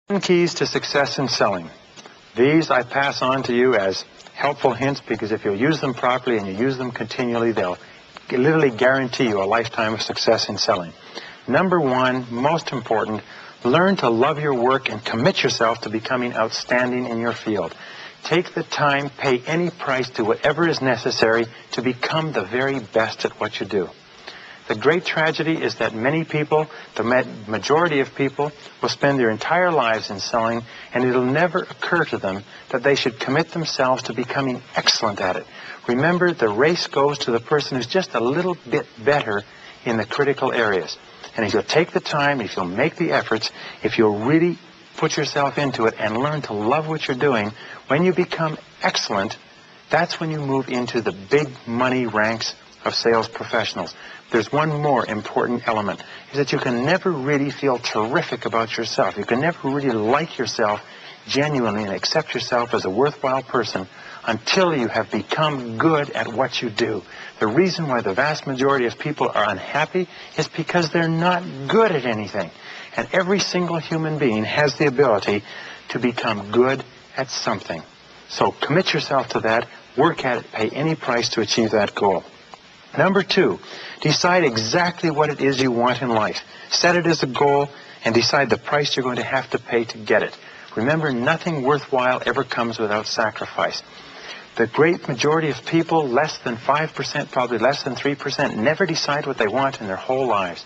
Keys to success in selling. These I pass on to you as helpful hints because if you'll use them properly and you use them continually, they'll literally guarantee you a lifetime of success in selling. Number one, most important, learn to love your work and commit yourself to becoming outstanding in your field. Take the time, pay any price, do whatever is necessary to become the very best at what you do. The great tragedy is that many people, the majority of people, will spend their entire lives in selling, and it'll never occur to them that they should commit themselves to becoming excellent at it. Remember, the race goes to the person who's just a little bit better in the critical areas. And if you'll take the time, if you'll make the efforts, if you'll really put yourself into it and learn to love what you're doing, when you become excellent, that's when you move into the big money ranks of sales professionals. There's one more important element, is that you can never really feel terrific about yourself. You can never really like yourself genuinely and accept yourself as a worthwhile person until you have become good at what you do. The reason why the vast majority of people are unhappy is because they're not good at anything. And every single human being has the ability to become good at something. So commit yourself to that, work at it, pay any price to achieve that goal. Number two, decide exactly what it is you want in life. Set it as a goal and decide the price you're going to have to pay to get it. Remember, nothing worthwhile ever comes without sacrifice. The great majority of people, less than 5%, probably less than 3%, never decide what they want in their whole lives.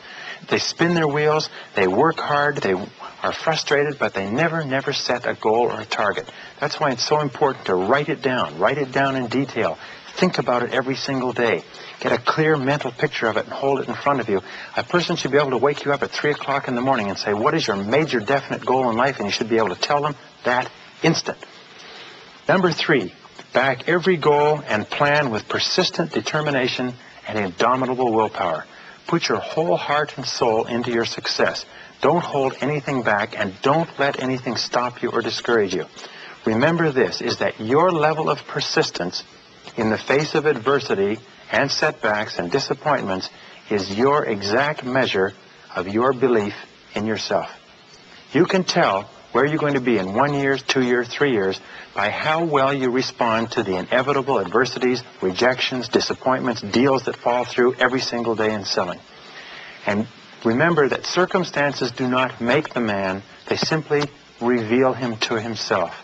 They spin their wheels, they work hard, they are frustrated, but they never set a goal or a target. That's why it's so important to write it down in detail. Think about it every single day. Get a clear mental picture of it and hold it in front of you. A person should be able to wake you up at 3 o'clock in the morning and say, what is your major definite goal in life? And you should be able to tell them that instant. Number three, back every goal and plan with persistent determination and indomitable willpower. Put your whole heart and soul into your success. Don't hold anything back and don't let anything stop you or discourage you. Remember this, is that your level of persistence in the face of adversity and setbacks and disappointments is your exact measure of your belief in yourself. You can tell where you're going to be in 1 year, 2 years, 3 years by how well you respond to the inevitable adversities, rejections, disappointments, deals that fall through every single day in selling. And remember that circumstances do not make the man, they simply reveal him to himself.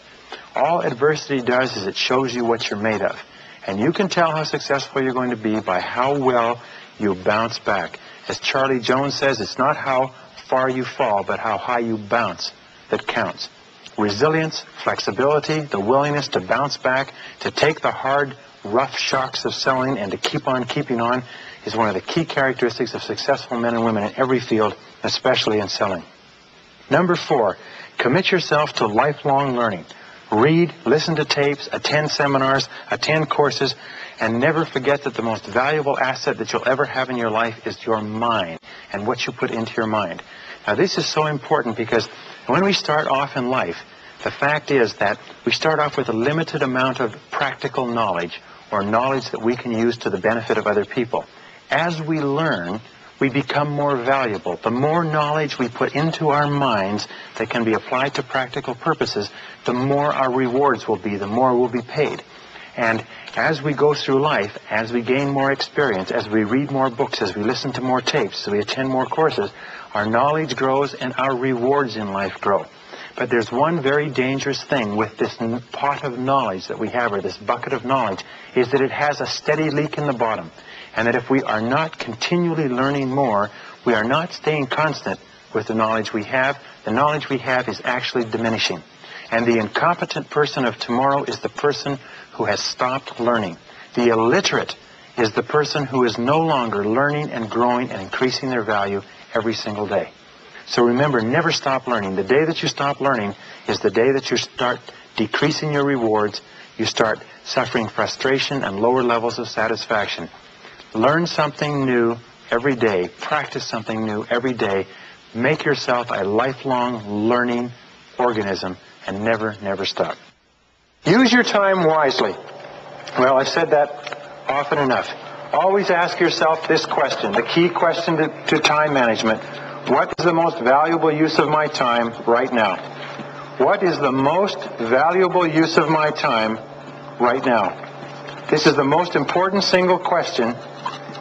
All adversity does is it shows you what you're made of. And you can tell how successful you're going to be by how well you bounce back. As Charlie Jones says, it's not how far you fall, but how high you bounce that counts. Resilience, flexibility, the willingness to bounce back, to take the hard, rough shocks of selling and to keep on keeping on is one of the key characteristics of successful men and women in every field, especially in selling. Number four, commit yourself to lifelong learning. Read, listen to tapes, attend seminars, attend courses, and never forget that the most valuable asset that you'll ever have in your life is your mind and what you put into your mind. Now, this is so important because when we start off in life, the fact is that we start off with a limited amount of practical knowledge or knowledge that we can use to the benefit of other people. As we learn, we become more valuable. The more knowledge we put into our minds that can be applied to practical purposes, the more our rewards will be, the more we'll be paid. And as we go through life, as we gain more experience, as we read more books, as we listen to more tapes, as we attend more courses, our knowledge grows and our rewards in life grow. But there's one very dangerous thing with this pot of knowledge that we have, or this bucket of knowledge, is that it has a steady leak in the bottom. And that if we are not continually learning more, we are not staying constant with the knowledge we have. The knowledge we have is actually diminishing. And the incompetent person of tomorrow is the person who has stopped learning. The illiterate is the person who is no longer learning and growing and increasing their value every single day. So remember, never stop learning. The day that you stop learning is the day that you start decreasing your rewards. You start suffering frustration and lower levels of satisfaction. Learn something new every day. Practice something new every day. Make yourself a lifelong learning organism and never stop. Use your time wisely. Well, I've said that often enough. Always ask yourself this question, the key question to time management. What is the most valuable use of my time right now? What is the most valuable use of my time right now? This is the most important single question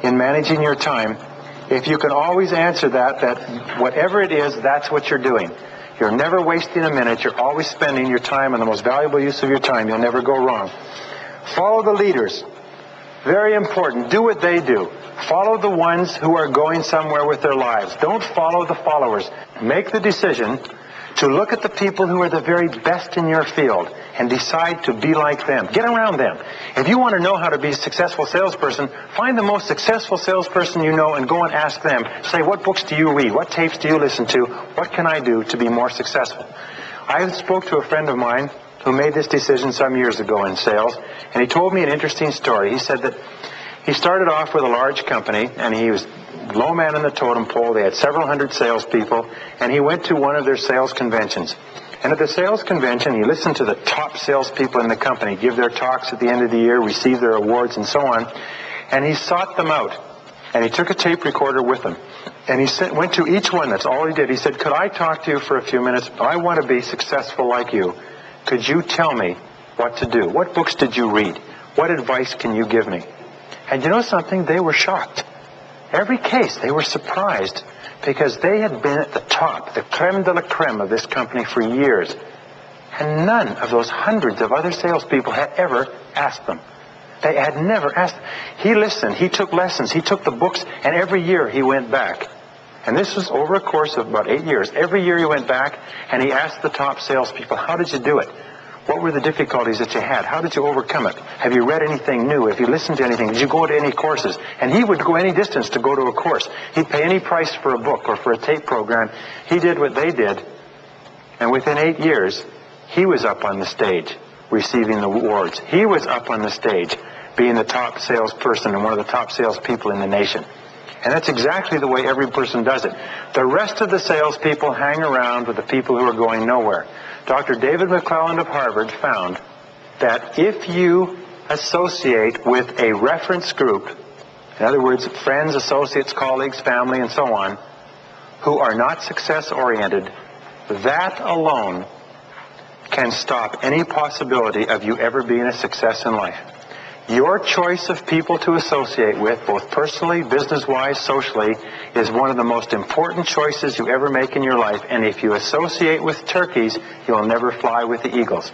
in managing your time. If you can always answer that whatever it is, that's what you're doing. You're never wasting a minute. You're always spending your time on the most valuable use of your time. You'll never go wrong. Follow the leaders. Very important. Do what they do. Follow the ones who are going somewhere with their lives. Don't follow the followers. Make the decision to look at the people who are the very best in your field and decide to be like them. Get around them. If you want to know how to be a successful salesperson, find the most successful salesperson you know and go and ask them. Say, what books do you read? What tapes do you listen to? What can I do to be more successful? I spoke to a friend of mine who made this decision some years ago in sales, and he told me an interesting story. He said that he started off with a large company, and he was low man in the totem pole. They had several hundred salespeople, and he went to one of their sales conventions. And at the sales convention, he listened to the top salespeople in the company give their talks at the end of the year, receive their awards, and so on. And he sought them out, and he took a tape recorder with him. And he went to each one. That's all he did. He said, could I talk to you for a few minutes? I want to be successful like you. Could you tell me what to do? What books did you read? What advice can you give me? And you know something? They were shocked. Every case, they were surprised because they had been at the top, the creme de la creme of this company for years. And none of those hundreds of other salespeople had ever asked them. They had never asked. He listened. He took lessons. He took the books, and every year he went back. And this was over a course of about 8 years. Every year he went back, and he asked the top salespeople, how did you do it? What were the difficulties that you had? How did you overcome it? Have you read anything new? Have you listened to anything? Did you go to any courses? And he would go any distance to go to a course. He'd pay any price for a book or for a tape program. He did what they did. And within 8 years, he was up on the stage receiving the awards. He was up on the stage being the top salesperson and one of the top salespeople in the nation. And that's exactly the way every person does it. The rest of the salespeople hang around with the people who are going nowhere. Dr. David McClelland of Harvard found that if you associate with a reference group, in other words, friends, associates, colleagues, family, and so on, who are not success-oriented, that alone can stop any possibility of you ever being a success in life. Your choice of people to associate with, both personally, business-wise, socially, is one of the most important choices you ever make in your life. And if you associate with turkeys, you'll never fly with the eagles.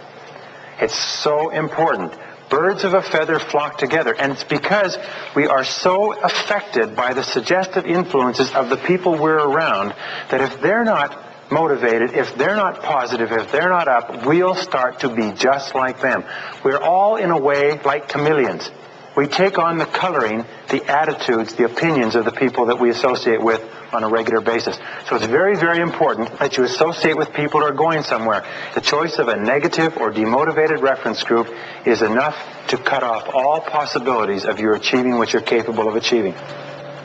It's so important. Birds of a feather flock together. And it's because we are so affected by the suggestive influences of the people we're around that if they're not motivated, if they're not positive, if they're not up, we'll start to be just like them. We're all, in a way, like chameleons. We take on the coloring, the attitudes, the opinions of the people that we associate with on a regular basis. So it's very, very important that you associate with people who are going somewhere. The choice of a negative or demotivated reference group is enough to cut off all possibilities of your achieving what you're capable of achieving.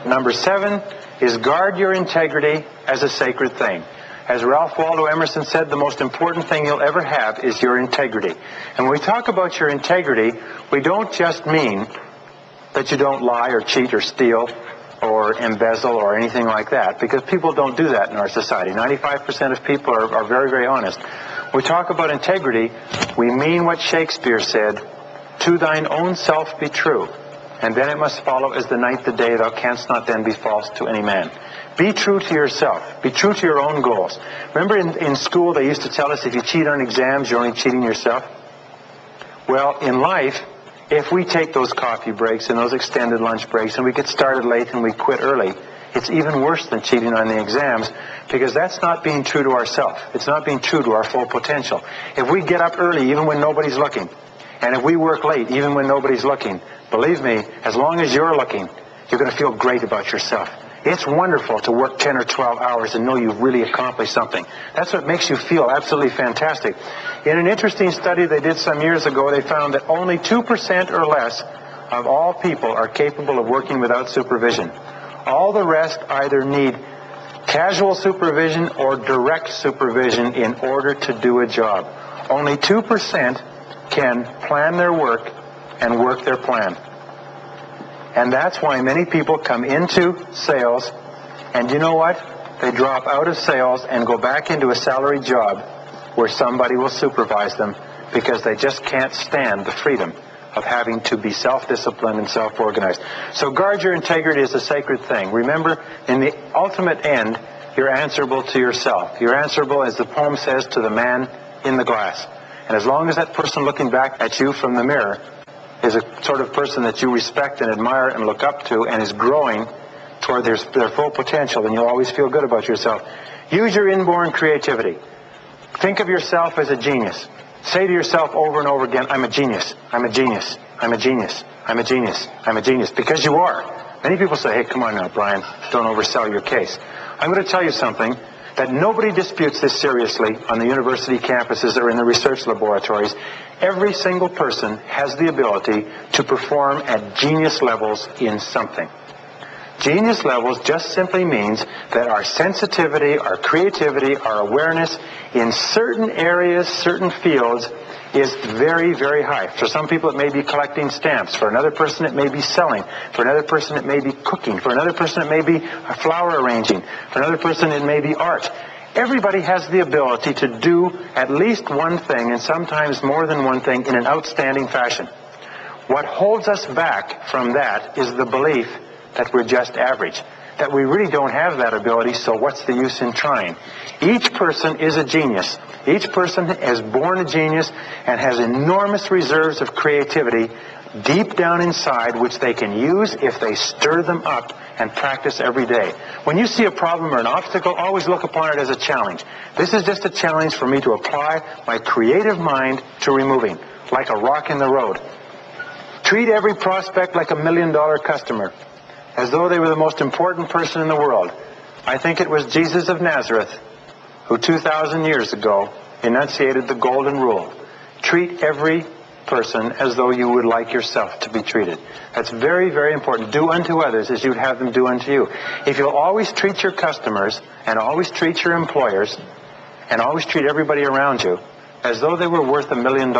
Number 7 is guard your integrity as a sacred thing. As Ralph Waldo Emerson said, the most important thing you'll ever have is your integrity. And when we talk about your integrity, we don't just mean that you don't lie or cheat or steal or embezzle or anything like that, because people don't do that in our society. 95% of people are very, very honest. When we talk about integrity, we mean what Shakespeare said, "To thine own self be true, and then it must follow as the night the day, thou canst not then be false to any man." Be true to yourself. Be true to your own goals. Remember in school they used to tell us if you cheat on exams, you're only cheating yourself? Well, in life, if we take those coffee breaks and those extended lunch breaks and we get started late and we quit early, it's even worse than cheating on the exams, because that's not being true to ourselves. It's not being true to our full potential. If we get up early even when nobody's looking, and if we work late even when nobody's looking, believe me, as long as you're looking, you're going to feel great about yourself. It's wonderful to work 10 or 12 hours and know you've really accomplished something. That's what makes you feel absolutely fantastic. In an interesting study they did some years ago, they found that only 2% or less of all people are capable of working without supervision. All the rest either need casual supervision or direct supervision in order to do a job. Only 2% can plan their work and work their plan. And that's why many people come into sales, and you know what? They drop out of sales and go back into a salary job where somebody will supervise them because they just can't stand the freedom of having to be self-disciplined and self-organized. So guard your integrity is a sacred thing. Remember, in the ultimate end, you're answerable to yourself. You're answerable, as the poem says, to the man in the glass. And as long as that person looking back at you from the mirror is a sort of person that you respect and admire and look up to and is growing toward their full potential, then you'll always feel good about yourself. Use your inborn creativity. Think of yourself as a genius. Say to yourself over and over again, I'm a genius, I'm a genius, I'm a genius, I'm a genius, I'm a genius, because you are. Many people say, hey, come on now, Brian, don't oversell your case. I'm going to tell you something that nobody disputes this seriously on the university campuses or in the research laboratories. Every single person has the ability to perform at genius levels in something. Genius levels just simply means that our sensitivity, our creativity, our awareness in certain areas, certain fields is very, very high. For some people it may be collecting stamps. For another person it may be selling. For another person it may be cooking. For another person it may be flower arranging. For another person it may be art. Everybody has the ability to do at least one thing, and sometimes more than one thing, in an outstanding fashion. What holds us back from that is the belief that we're just average, that we really don't have that ability, so what's the use in trying? Each person is a genius. Each person is born a genius and has enormous reserves of creativity deep down inside, which they can use if they stir them up and practice every day. When you see a problem or an obstacle, always look upon it as a challenge. This is just a challenge for me to apply my creative mind to removing, like a rock in the road. Treat every prospect like $1 million customer, as though they were the most important person in the world. I think it was Jesus of Nazareth who 2,000 years ago enunciated the golden rule. Treat every person as though you would like yourself to be treated. That's very, very important. Do unto others as you'd have them do unto you. If you'll always treat your customers and always treat your employers and always treat everybody around you as though they were worth $1 million,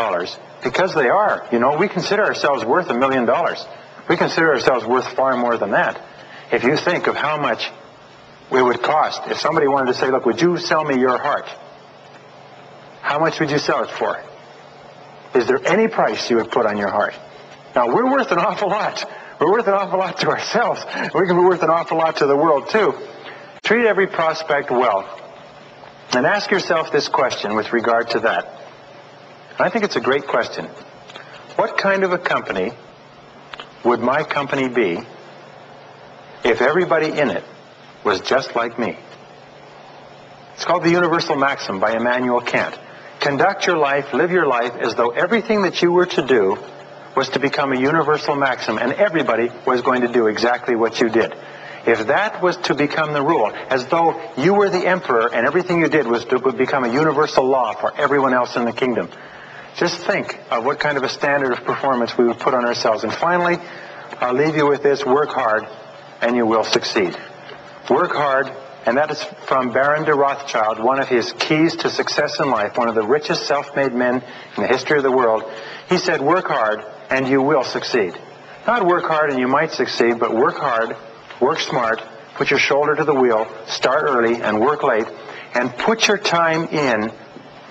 because they are. You know, we consider ourselves worth $1 million. We consider ourselves worth far more than that. If you think of how much it would cost, if somebody wanted to say, look, would you sell me your heart? How much would you sell it for? Is there any price you would put on your heart? Now, we're worth an awful lot. We're worth an awful lot to ourselves. We can be worth an awful lot to the world, too. Treat every prospect well. And ask yourself this question with regard to that. And I think it's a great question. What kind of a company would my company be if everybody in it was just like me? It's called the Universal Maxim by Immanuel Kant. Conduct your life, live your life as though everything that you were to do was to become a universal maxim, and everybody was going to do exactly what you did. If that was to become the rule, as though you were the emperor and everything you did was to become a universal law for everyone else in the kingdom, just think of what kind of a standard of performance we would put on ourselves. And finally, I'll leave you with this: work hard and you will succeed. Work hard, and that is from Baron de Rothschild, one of his keys to success in life, one of the richest self-made men in the history of the world. He said, work hard and you will succeed. Not work hard and you might succeed, but work hard, work smart, put your shoulder to the wheel, start early and work late, and put your time in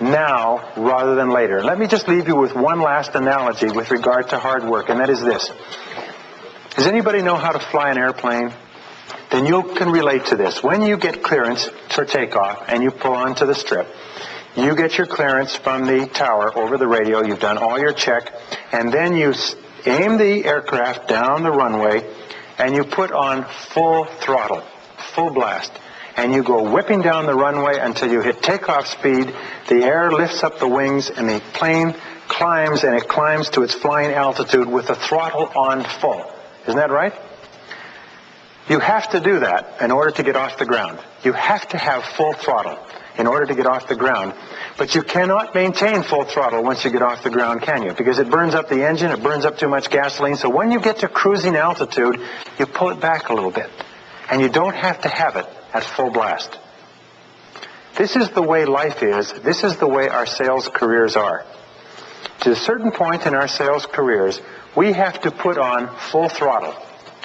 now rather than later. Let me just leave you with one last analogy with regard to hard work, and that is this. Does anybody know how to fly an airplane? Then you can relate to this. When you get clearance for takeoff and you pull onto the strip, you get your clearance from the tower over the radio, you've done all your check, and then you aim the aircraft down the runway and you put on full throttle, full blast, and you go whipping down the runway until you hit takeoff speed. The air lifts up the wings and the plane climbs, and it climbs to its flying altitude with the throttle on full. Isn't that right? You have to do that in order to get off the ground. You have to have full throttle in order to get off the ground. But you cannot maintain full throttle once you get off the ground, can you? Because it burns up the engine, it burns up too much gasoline. So when you get to cruising altitude, you pull it back a little bit. And you don't have to have it at full blast. This is the way life is. This is the way our sales careers are. To a certain point in our sales careers, we have to put on full throttle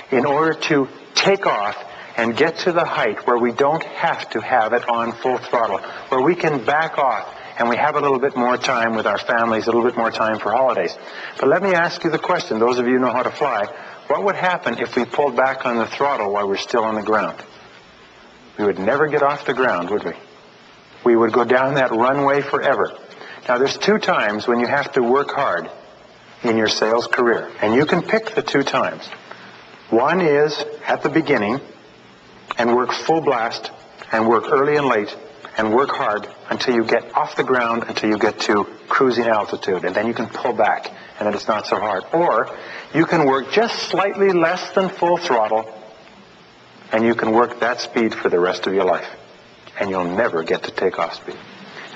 in order to take off and get to the height where we don't have to have it on full throttle, where we can back off and we have a little bit more time with our families, a little bit more time for holidays. But let me ask you the question, those of you who know how to fly, what would happen if we pulled back on the throttle while we're still on the ground? We would never get off the ground, would we? We would go down that runway forever. Now, there's 2 times when you have to work hard in your sales career, and you can pick the 2 times. One is at the beginning, and work full blast, and work early and late, and work hard until you get off the ground, until you get to cruising altitude, and then you can pull back, and then it's not so hard. Or you can work just slightly less than full throttle, and you can work that speed for the rest of your life, and you'll never get to takeoff speed.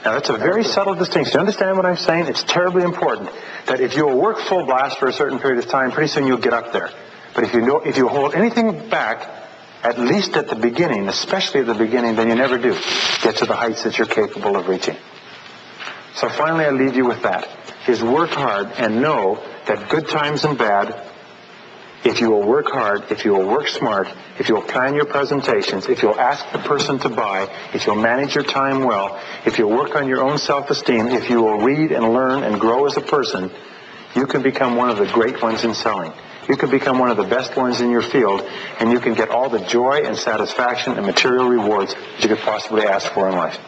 Now, that's a very subtle distinction. You understand what I'm saying? It's terribly important that if you'll work full blast for a certain period of time, pretty soon you'll get up there. But if you hold anything back, at least at the beginning, especially at the beginning, then you never do get to the heights that you're capable of reaching. So finally, I leave you with that, is work hard and know that good times and bad, if you will work hard, if you will work smart, if you will plan your presentations, if you'll ask the person to buy, if you'll manage your time well, if you'll work on your own self-esteem, if you will read and learn and grow as a person, you can become one of the great ones in selling. You can become one of the best ones in your field, and you can get all the joy and satisfaction and material rewards that you could possibly ask for in life.